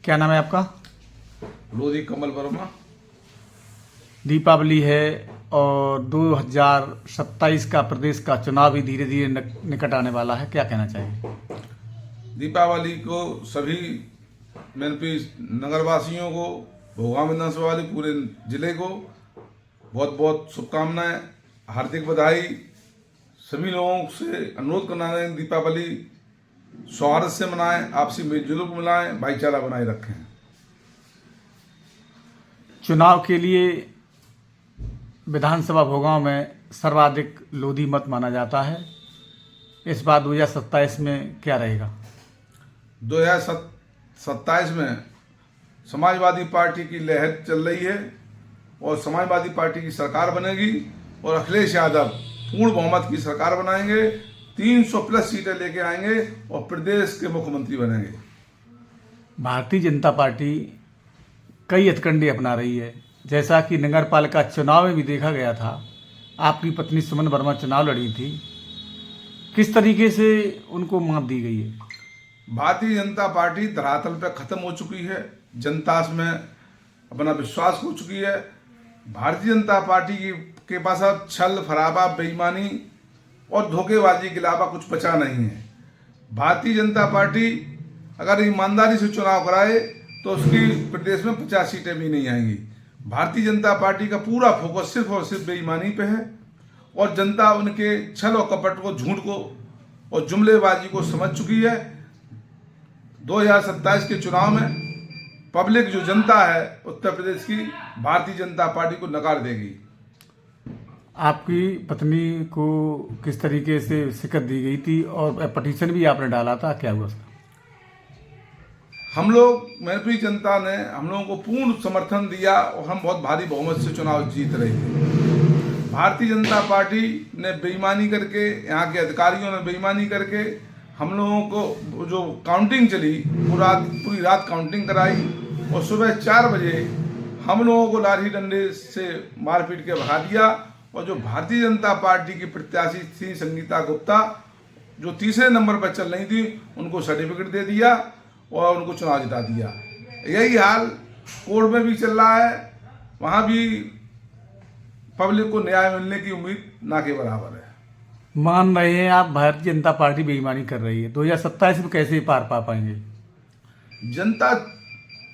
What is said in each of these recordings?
क्या नाम है आपका? लोधी कमल वर्मा। दीपावली है और 2027 का प्रदेश का चुनाव भी धीरे धीरे निकट आने वाला है, क्या कहना चाहिए? दीपावली को सभी मेनपी नगरवासियों को, भोगाम विधानसभा वाले पूरे जिले को बहुत बहुत शुभकामनाएं, हार्दिक बधाई। सभी लोगों से अनुरोध करना है दीपावली सौहार्द से मनाएं, आपसी मेलजोल को मिलाएं, भाईचारा बनाए रखें। चुनाव के लिए विधानसभा भोगांव में सर्वाधिक लोधी मत माना जाता है। इस बार 2027 में क्या रहेगा? 2027 में समाजवादी पार्टी की लहर चल रही है और समाजवादी पार्टी की सरकार बनेगी और अखिलेश यादव पूर्ण बहुमत की सरकार बनाएंगे, 300 प्लस सीटें लेके आएंगे और प्रदेश के मुख्यमंत्री बनेंगे। भारतीय जनता पार्टी कई हथकंडे अपना रही है, जैसा कि नगर पालिका चुनाव में भी देखा गया था। आपकी पत्नी सुमन वर्मा चुनाव लड़ी थी, किस तरीके से उनको मात दी गई है? भारतीय जनता पार्टी धरातल पर खत्म हो चुकी है, जनता में अपना विश्वास खो चुकी है। भारतीय जनता पार्टी के पास अब छल, फराबा, बेईमानी और धोखेबाजी के अलावा कुछ बचा नहीं है। भारतीय जनता पार्टी अगर ईमानदारी से चुनाव कराए तो उसकी प्रदेश में 50 सीटें भी नहीं आएंगी। भारतीय जनता पार्टी का पूरा फोकस सिर्फ और सिर्फ बेईमानी पे है और जनता उनके छल और कपट को, झूठ को और जुमलेबाजी को समझ चुकी है। 2027 के चुनाव में पब्लिक जो जनता है उत्तर प्रदेश की, भारतीय जनता पार्टी को नकार देगी। आपकी पत्नी को किस तरीके से शिकस्त दी गई थी और पटिशन भी आपने डाला था, क्या हुआ उसका? हम लोग, मेरी जनता ने हम लोगों को पूर्ण समर्थन दिया और हम बहुत भारी बहुमत से चुनाव जीत रहे थे। भारतीय जनता पार्टी ने बेईमानी करके, यहाँ के अधिकारियों ने बेईमानी करके हम लोगों को जो काउंटिंग चली, पूरी रात काउंटिंग कराई और सुबह 4 बजे हम लोगों को लाठी डंडे से मारपीट के भगा दिया। और जो भारतीय जनता पार्टी की प्रत्याशी थी संगीता गुप्ता, जो तीसरे नंबर पर चल रही थी, उनको सर्टिफिकेट दे दिया और उनको चुनाव जिता दिया। यही हाल कोर्ट में भी चल रहा है, वहाँ भी पब्लिक को न्याय मिलने की उम्मीद ना के बराबर है। मान रहे हैं आप भारतीय जनता पार्टी बेईमानी कर रही है, 2027 में कैसे पार पा पाएंगे? जनता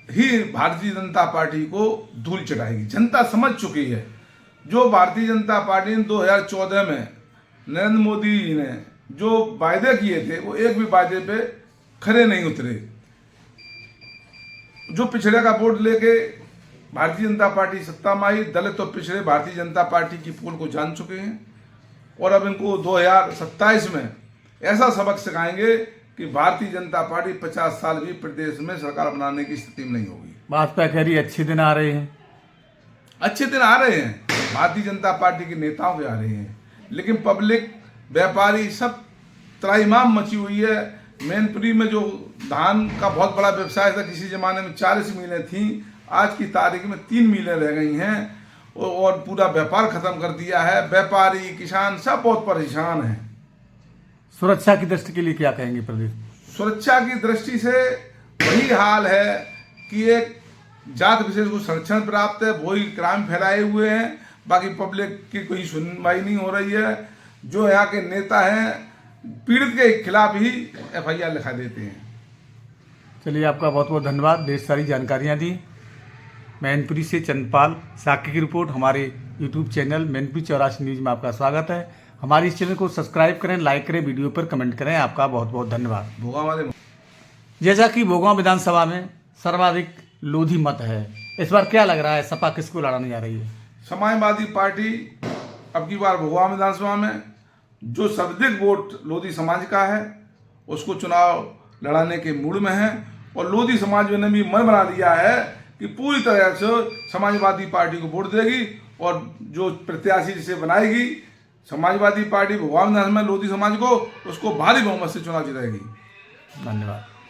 ही भारतीय जनता पार्टी को धूल चढ़ाएगी। जनता समझ चुकी है, जो भारतीय जनता पार्टी ने 2014 में नरेंद्र मोदी जी ने जो वायदे किए थे वो एक भी वायदे पे खरे नहीं उतरे। जो पिछड़े का वोट लेके भारतीय जनता पार्टी सत्ता में आई, दलित और पिछड़े भारतीय जनता पार्टी की पोल को जान चुके हैं और अब इनको 2027 में ऐसा सबक सिखाएंगे कि भारतीय जनता पार्टी 50 साल भी प्रदेश में सरकार बनाने की स्थिति में नहीं होगी। भाजपा कह रही है अच्छे दिन आ रहे हैं। अच्छे दिन आ रहे हैं, भारतीय जनता पार्टी के नेताओं के आ रहे हैं, लेकिन पब्लिक, व्यापारी सब त्राहिमाम मची हुई है। मैनपुरी में जो धान का बहुत बड़ा व्यवसाय था, किसी जमाने में 40 मिलें थीं, आज की तारीख में 3 मिलें रह गई हैं और पूरा व्यापार खत्म कर दिया है। व्यापारी, किसान सब बहुत परेशान हैं। सुरक्षा की दृष्टि के लिए क्या कहेंगे प्रदेश? सुरक्षा की दृष्टि से वही हाल है कि एक जात विशेष को संरक्षण प्राप्त है, वही क्राइम फैलाए हुए हैं, बाकी पब्लिक की कोई सुनवाई नहीं हो रही है। जो यहाँ के नेता हैं पीड़ित के खिलाफ ही FIR लिखा देते हैं। चलिए, आपका बहुत बहुत धन्यवाद, ढेर सारी जानकारियाँ दी। मैनपुरी से चंद्रपाल साकी की रिपोर्ट। हमारे YouTube चैनल मैनपुरी 84 न्यूज़ में आपका स्वागत है। हमारे इस चैनल को सब्सक्राइब करें, लाइक करें, वीडियो पर कमेंट करें। आपका बहुत बहुत धन्यवाद। भोगांव वाले जैसा कि भोगांव विधानसभा में सर्वाधिक लोधी मत है, इस बार क्या लग रहा है, सपा किसको लड़ाने जा रही है? समाजवादी पार्टी अब की बार भोगांव विधानसभा में जो सर्वाधिक वोट लोधी समाज का है उसको चुनाव लड़ाने के मूड में है और लोधी समाज ने भी मन बना लिया है कि पूरी तरह से समाजवादी पार्टी को वोट देगी और जो प्रत्याशी जिसे बनाएगी समाजवादी पार्टी भोगांव विधानसभा में लोधी समाज को, उसको भारी बहुमत से चुनाव जिताएगी। धन्यवाद।